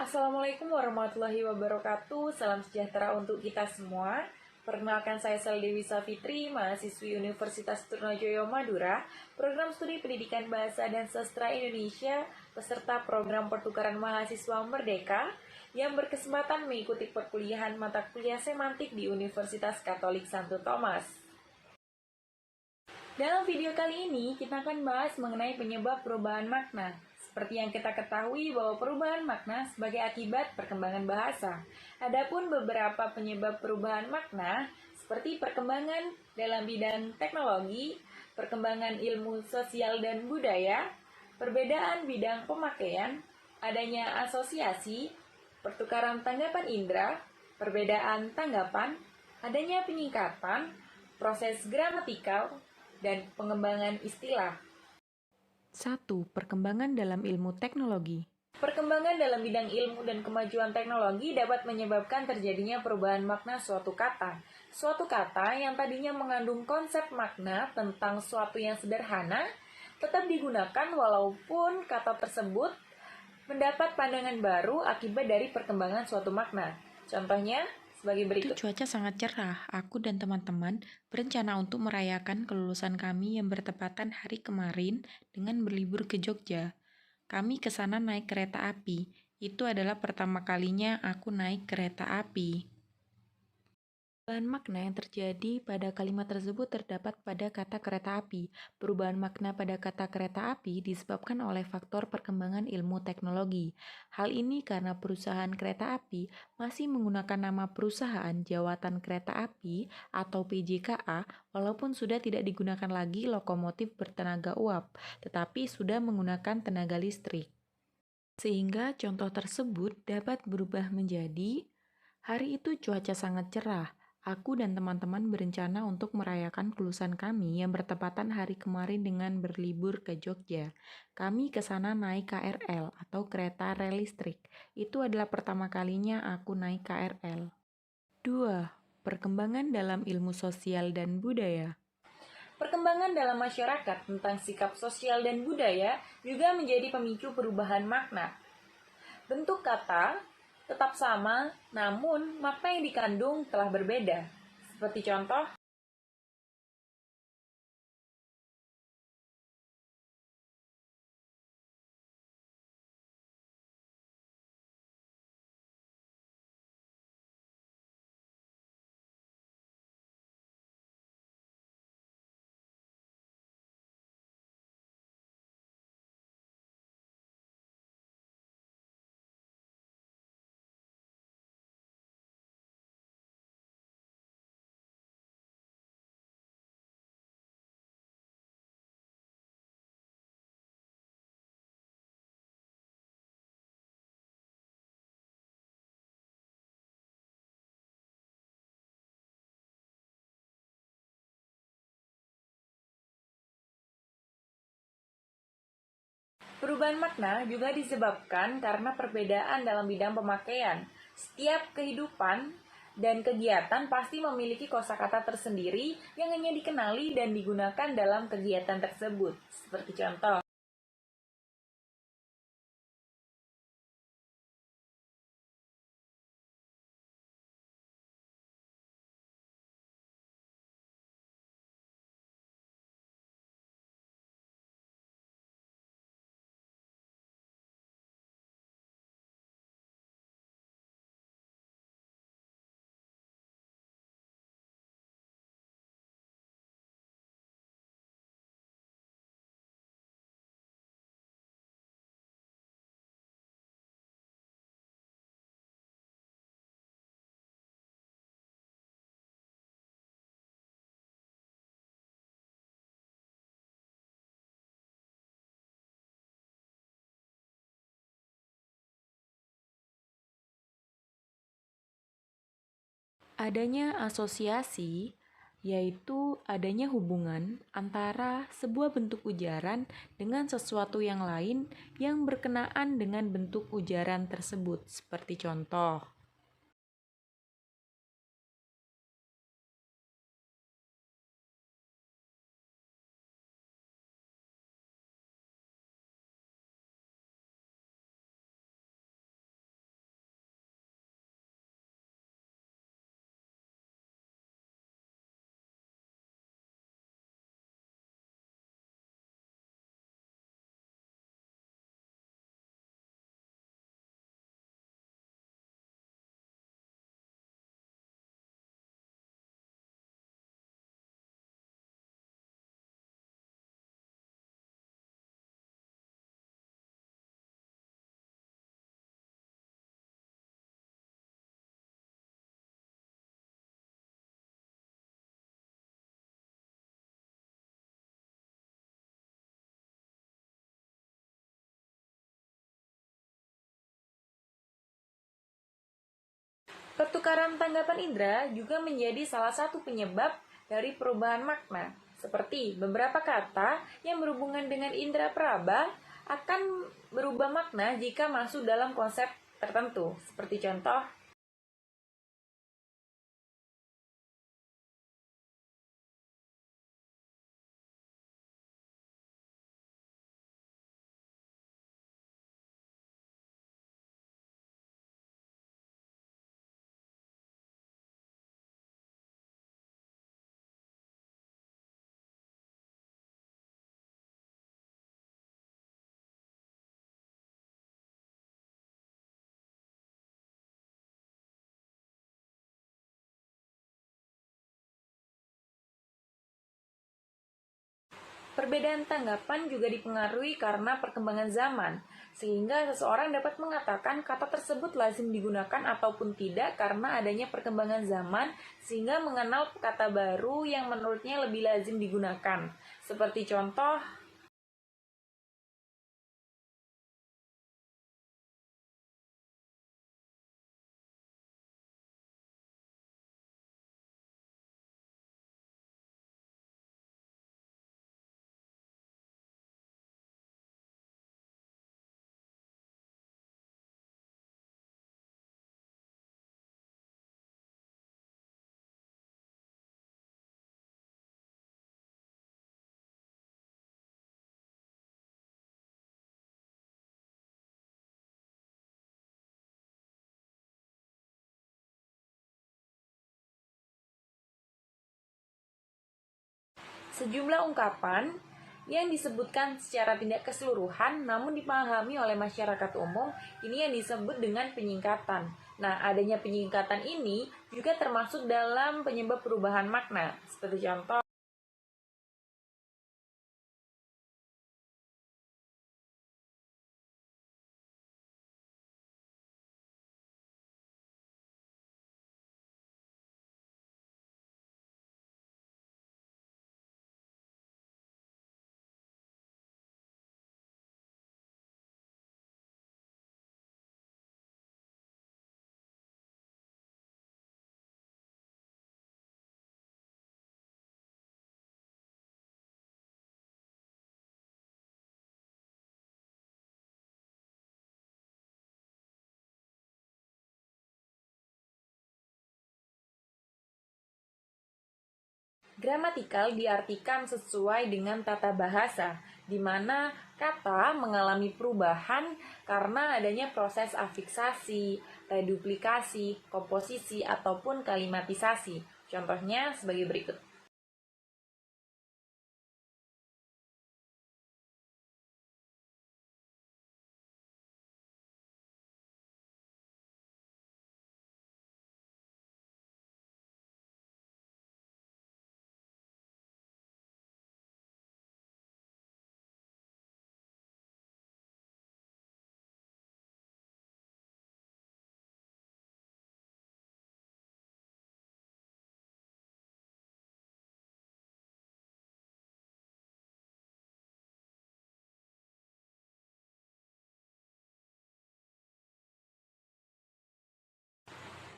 Assalamualaikum warahmatullahi wabarakatuh. Salam sejahtera untuk kita semua. Perkenalkan, saya Saldewi Safitri, mahasiswi Universitas Trunojoyo Madura, program studi Pendidikan Bahasa dan Sastra Indonesia, peserta program pertukaran mahasiswa Merdeka yang berkesempatan mengikuti perkuliahan mata kuliah semantik di Universitas Katolik Santo Thomas. Dalam video kali ini, kita akan bahas mengenai penyebab perubahan makna. Seperti yang kita ketahui bahwa perubahan makna sebagai akibat perkembangan bahasa. Adapun beberapa penyebab perubahan makna, seperti perkembangan dalam bidang teknologi, perkembangan ilmu sosial dan budaya, perbedaan bidang pemakaian, adanya asosiasi, pertukaran tanggapan indera, perbedaan tanggapan, adanya penyingkatan, proses gramatikal, dan pengembangan istilah. 1. Perkembangan dalam ilmu teknologi. Perkembangan dalam bidang ilmu dan kemajuan teknologi dapat menyebabkan terjadinya perubahan makna suatu kata. Suatu kata yang tadinya mengandung konsep makna tentang suatu yang sederhana tetap digunakan walaupun kata tersebut mendapat pandangan baru akibat dari perkembangan suatu makna. Contohnya sebagai berikut. Cuaca sangat cerah. Aku dan teman-teman berencana untuk merayakan kelulusan kami yang bertepatan hari kemarin dengan berlibur ke Jogja. Kami ke sana naik kereta api. Itu adalah pertama kalinya aku naik kereta api. Perubahan makna yang terjadi pada kalimat tersebut terdapat pada kata kereta api. Perubahan makna pada kata kereta api disebabkan oleh faktor perkembangan ilmu teknologi. Hal ini karena perusahaan kereta api masih menggunakan nama perusahaan Jawatan Kereta Api atau PJKA walaupun sudah tidak digunakan lagi lokomotif bertenaga uap, tetapi sudah menggunakan tenaga listrik. Sehingga contoh tersebut dapat berubah menjadi, hari itu cuaca sangat cerah. Aku dan teman-teman berencana untuk merayakan kelulusan kami yang bertepatan hari kemarin dengan berlibur ke Jogja. Kami ke sana naik KRL atau kereta rel listrik. Itu adalah pertama kalinya aku naik KRL. 2. Perkembangan dalam ilmu sosial dan budaya. Perkembangan dalam masyarakat tentang sikap sosial dan budaya juga menjadi pemicu perubahan makna. Bentuk kata tetap sama, namun makna yang dikandung telah berbeda. Seperti contoh, perubahan makna juga disebabkan karena perbedaan dalam bidang pemakaian. Setiap kehidupan dan kegiatan pasti memiliki kosakata tersendiri yang hanya dikenali dan digunakan dalam kegiatan tersebut. Seperti contoh, Adanya asosiasi, yaitu adanya hubungan antara sebuah bentuk ujaran dengan sesuatu yang lain yang berkenaan dengan bentuk ujaran tersebut. Seperti contoh, Pertukaran tanggapan indera juga menjadi salah satu penyebab dari perubahan makna, seperti beberapa kata yang berhubungan dengan indera peraba akan berubah makna jika masuk dalam konsep tertentu, seperti contoh. Perbedaan tanggapan juga dipengaruhi karena perkembangan zaman, sehingga seseorang dapat mengatakan kata tersebut lazim digunakan ataupun tidak karena adanya perkembangan zaman, sehingga mengenal kata baru yang menurutnya lebih lazim digunakan. Seperti contoh, sejumlah ungkapan yang disebutkan secara tidak keseluruhan namun dipahami oleh masyarakat umum, ini yang disebut dengan penyingkatan. Nah, adanya penyingkatan ini juga termasuk dalam penyebab perubahan makna, seperti contoh. Gramatikal diartikan sesuai dengan tata bahasa, di mana kata mengalami perubahan karena adanya proses afiksasi, reduplikasi, komposisi, ataupun kalimatisasi. Contohnya sebagai berikut.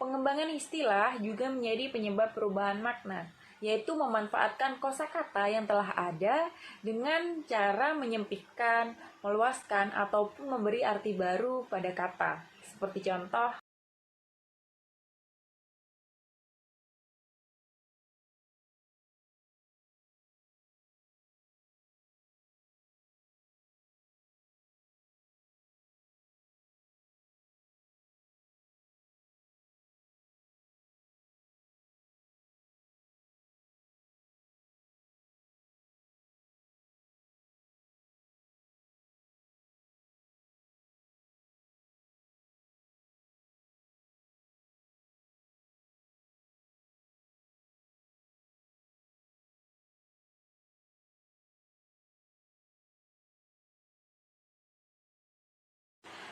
Pengembangan istilah juga menjadi penyebab perubahan makna, yaitu memanfaatkan kosakata yang telah ada dengan cara menyempitkan, meluaskan, ataupun memberi arti baru pada kata. Seperti contoh,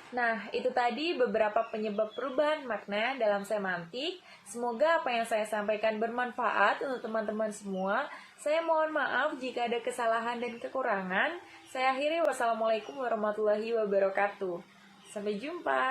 nah, itu tadi beberapa penyebab perubahan makna dalam semantik. Semoga apa yang saya sampaikan bermanfaat untuk teman-teman semua. Saya mohon maaf jika ada kesalahan dan kekurangan. Saya akhiri, wassalamualaikum warahmatullahi wabarakatuh. Sampai jumpa.